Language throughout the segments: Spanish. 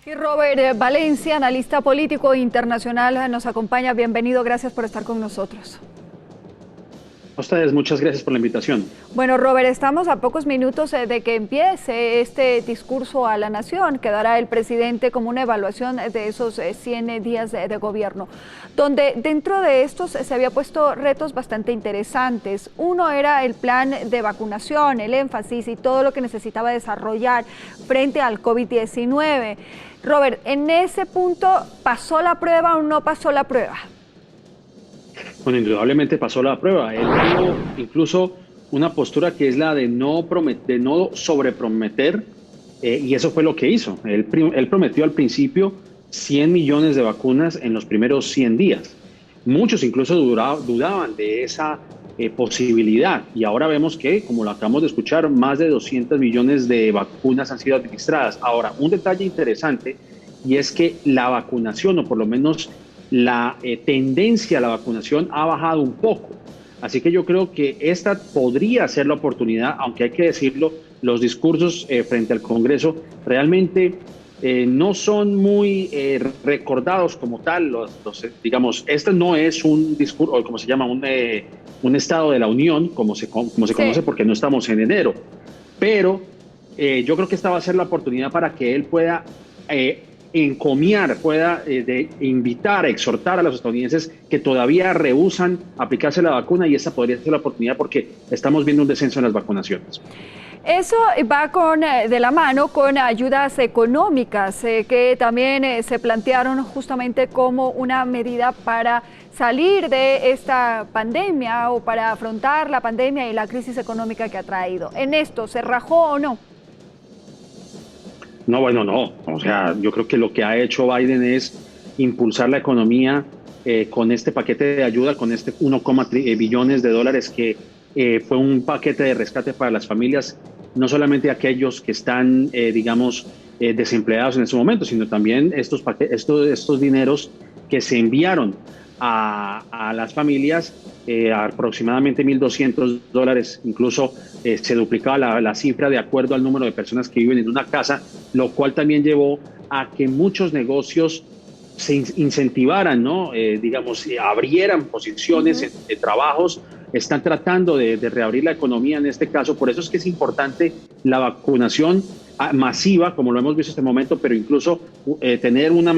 Y Robert Valencia, analista político internacional, nos acompaña. Bienvenido, gracias por estar con nosotros. A ustedes, muchas gracias por la invitación. Bueno, Robert, estamos a pocos minutos de que empiece este discurso a la nación que dará el presidente como una evaluación de esos 100 días de gobierno, donde dentro de estos se había puesto retos bastante interesantes. Uno era el plan de vacunación, el énfasis y todo lo que necesitaba desarrollar frente al COVID-19. Robert, ¿en ese punto pasó la prueba o no pasó la prueba? Bueno, indudablemente pasó la prueba. Él tuvo incluso una postura que es la de no sobreprometer, y eso fue lo que hizo. Él prometió al principio 100 millones de vacunas en los primeros 100 días. Muchos incluso dudaban de esa posibilidad, y ahora vemos que, como lo acabamos de escuchar, más de 200 millones de vacunas han sido administradas. Ahora, un detalle interesante, y es que la vacunación, o por lo menos la tendencia a la vacunación, ha bajado un poco. Así que yo creo que esta podría ser la oportunidad, aunque hay que decirlo, los discursos frente al Congreso realmente no son muy recordados como tal. Digamos, este no es un discurso, o como se llama, un Estado de la Unión, como se conoce, porque no estamos en enero. Pero yo creo que esta va a ser la oportunidad para que él pueda encomiar, pueda invitar, exhortar a los estadounidenses que todavía rehúsan aplicarse la vacuna, y esa podría ser la oportunidad porque estamos viendo un descenso en las vacunaciones. Eso va de la mano con ayudas económicas que también se plantearon justamente como una medida para salir de esta pandemia o para afrontar la pandemia y la crisis económica que ha traído. ¿En esto se rajó o no? No, bueno, no. O sea, yo creo que lo que ha hecho Biden es impulsar la economía con este paquete de ayuda, con este 1,3 billones de dólares que fue un paquete de rescate para las familias, no solamente aquellos que están, digamos, desempleados en este momento, sino también estos dineros que se enviaron a las familias, aproximadamente $1,200, incluso se duplicaba la cifra de acuerdo al número de personas que viven en una casa, lo cual también llevó a que muchos negocios se incentivaran, ¿no? Digamos, abrieran posiciones de trabajos. Están tratando de reabrir la economía en este caso. Por eso es que es importante la vacunación masiva, como lo hemos visto en este momento, pero incluso tener una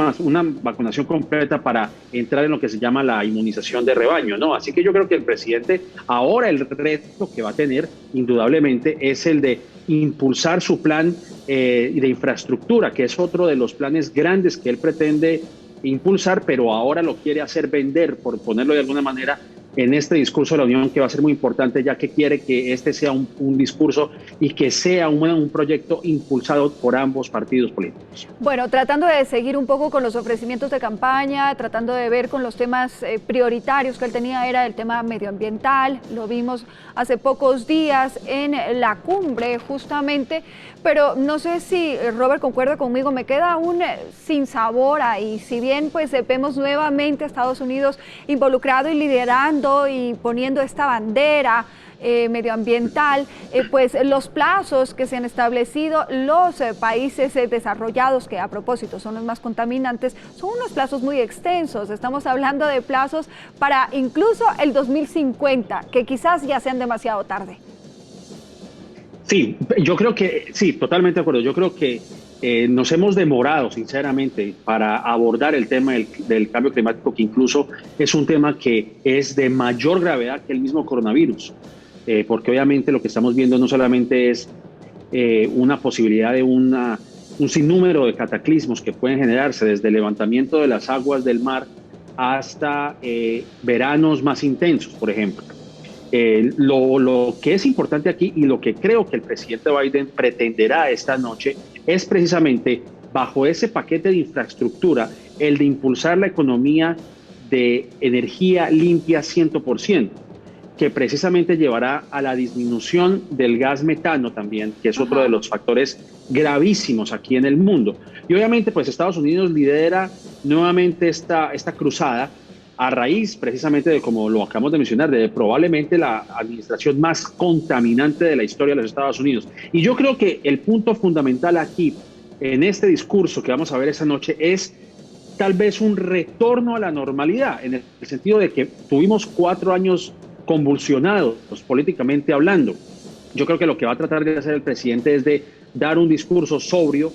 vacunación completa para entrar en lo que se llama la inmunización de rebaño, ¿no? Así que yo creo que el presidente ahora, el reto que va a tener indudablemente es el de impulsar su plan de infraestructura, que es otro de los planes grandes que él pretende impulsar, pero ahora lo quiere hacer vender, por ponerlo de alguna manera, en este discurso de la Unión, que va a ser muy importante, ya que quiere que este sea un discurso y que sea un proyecto impulsado por ambos partidos políticos. Bueno, tratando de seguir un poco con los ofrecimientos de campaña, tratando de ver con los temas prioritarios que él tenía, era el tema medioambiental. Lo vimos hace pocos días en la cumbre justamente, pero no sé si Robert concuerda conmigo, me queda un sinsabor ahí. Si bien pues vemos nuevamente a Estados Unidos involucrado y liderando y poniendo esta bandera medioambiental, pues los plazos que se han establecido los países desarrollados, que a propósito son los más contaminantes, son unos plazos muy extensos. Estamos hablando de plazos para incluso el 2050, que quizás ya sean demasiado tarde. Sí, yo creo que sí, totalmente de acuerdo. Yo creo que nos hemos demorado, sinceramente, para abordar el tema del cambio climático, que incluso es un tema que es de mayor gravedad que el mismo coronavirus, porque obviamente lo que estamos viendo no solamente es una posibilidad de un sinnúmero de cataclismos que pueden generarse, desde el levantamiento de las aguas del mar hasta veranos más intensos, por ejemplo. Lo que es importante aquí, y lo que creo que el presidente Biden pretenderá esta noche, es precisamente, bajo ese paquete de infraestructura, el de impulsar la economía de energía limpia 100%, que precisamente llevará a la disminución del gas metano también, que es otro de los factores gravísimos aquí en el mundo. Y obviamente pues Estados Unidos lidera nuevamente esta cruzada, a raíz precisamente de, como lo acabamos de mencionar, de probablemente la administración más contaminante de la historia de los Estados Unidos. Y yo creo que el punto fundamental aquí en este discurso que vamos a ver esta noche es tal vez un retorno a la normalidad, en el sentido de que tuvimos 4 años convulsionados políticamente hablando. Yo creo que lo que va a tratar de hacer el presidente es de dar un discurso sobrio,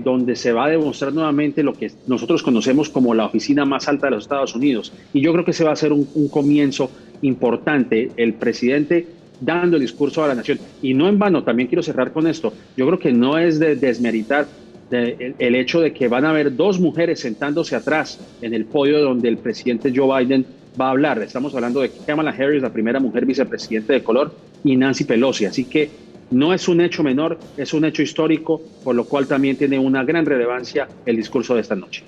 donde se va a demostrar nuevamente lo que nosotros conocemos como la oficina más alta de los Estados Unidos. Y yo creo que ese va a ser un comienzo importante, el presidente dando el discurso a la nación. Y no en vano, también quiero cerrar con esto, yo creo que no es de desmeritar el hecho de que van a haber 2 mujeres sentándose atrás en el podio donde el presidente Joe Biden va a hablar. Estamos hablando de Kamala Harris, la primera mujer vicepresidente de color, y Nancy Pelosi. Así que no es un hecho menor, es un hecho histórico, por lo cual también tiene una gran relevancia el discurso de esta noche.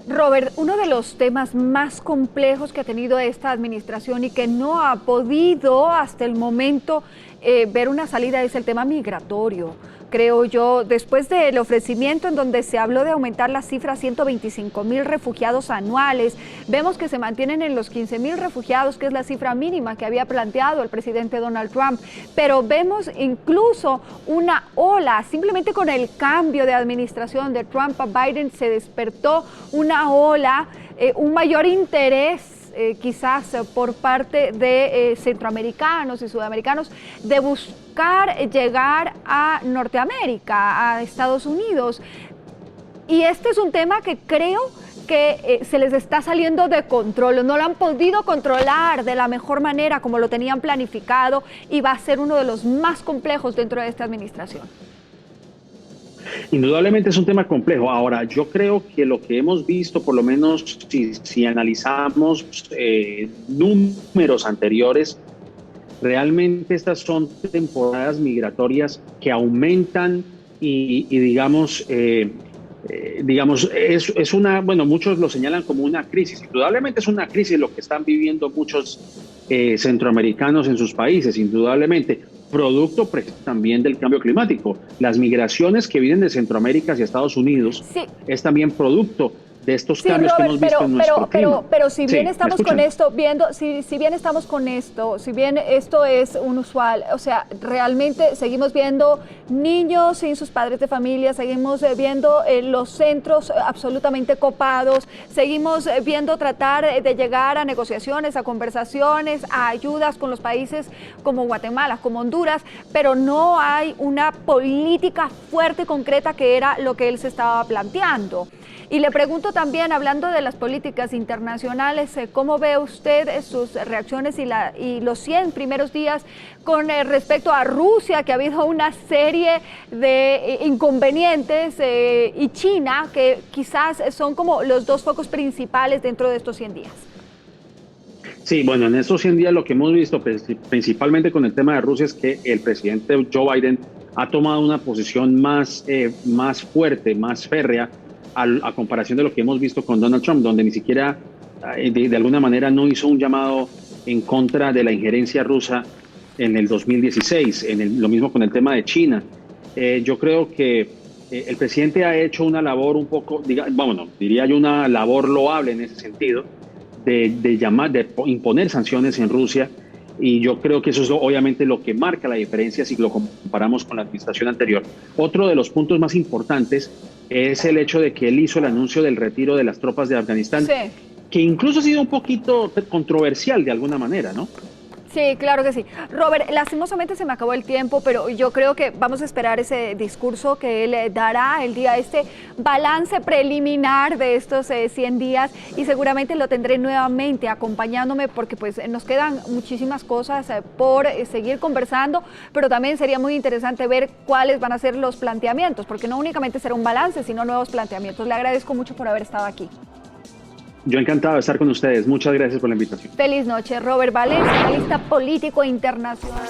Robert, uno de los temas más complejos que ha tenido esta administración y que no ha podido hasta el momento ver una salida es el tema migratorio. Creo yo, después del ofrecimiento en donde se habló de aumentar la cifra a 125,000 refugiados anuales, vemos que se mantienen en los 15,000 refugiados, que es la cifra mínima que había planteado el presidente Donald Trump, pero vemos incluso una ola, simplemente con el cambio de administración de Trump a Biden se despertó una ola, un mayor interés quizás por parte de centroamericanos y sudamericanos de buscar llegar a Norteamérica, a Estados Unidos. Y este es un tema que creo que se les está saliendo de control, no lo han podido controlar de la mejor manera como lo tenían planificado y va a ser uno de los más complejos dentro de esta administración. Indudablemente es un tema complejo. Ahora, yo creo que lo que hemos visto, por lo menos si analizamos números anteriores, realmente estas son temporadas migratorias que aumentan y digamos, es una, bueno, muchos lo señalan como una crisis. Indudablemente es una crisis lo que están viviendo muchos centroamericanos en sus países, indudablemente. Producto también del cambio climático. Las migraciones que vienen de Centroamérica hacia Estados Unidos es también producto de estos cambios que hemos visto en nuestro clima. Pero si bien estamos con esto, si bien estamos con esto, si bien esto es unusual, o sea, realmente seguimos viendo niños sin sus padres de familia, seguimos viendo los centros absolutamente copados, seguimos viendo tratar de llegar a negociaciones, a conversaciones, a ayudas con los países como Guatemala, como Honduras, pero no hay una política fuerte y concreta que era lo que él se estaba planteando. Y le pregunto también, hablando de las políticas internacionales, ¿cómo ve usted sus reacciones y los 100 primeros días con respecto a Rusia, que ha habido una serie de inconvenientes, y China, que quizás son como los 2 focos principales dentro de estos 100 días? Sí, bueno, en estos 100 días lo que hemos visto, principalmente con el tema de Rusia, es que el presidente Joe Biden ha tomado una posición más fuerte, más férrea, a comparación de lo que hemos visto con Donald Trump, donde ni siquiera de alguna manera no hizo un llamado en contra de la injerencia rusa en el 2016, lo mismo con el tema de China. Yo creo que el presidente ha hecho una labor un poco, diría yo una labor loable en ese sentido, de imponer sanciones en Rusia, y yo creo que eso es obviamente lo que marca la diferencia si lo comparamos con la administración anterior. Otro de los puntos más importantes es el hecho de que él hizo el anuncio del retiro de las tropas de Afganistán, que incluso ha sido un poquito controversial de alguna manera, ¿no? Sí, claro que sí. Robert, lastimosamente se me acabó el tiempo, pero yo creo que vamos a esperar ese discurso que él dará el día, este balance preliminar de estos 100 días, y seguramente lo tendré nuevamente acompañándome porque pues nos quedan muchísimas cosas por seguir conversando, pero también sería muy interesante ver cuáles van a ser los planteamientos, porque no únicamente será un balance, sino nuevos planteamientos. Le agradezco mucho por haber estado aquí. Yo encantado de estar con ustedes. Muchas gracias por la invitación. Feliz noche. Robert Valencia, analista político internacional.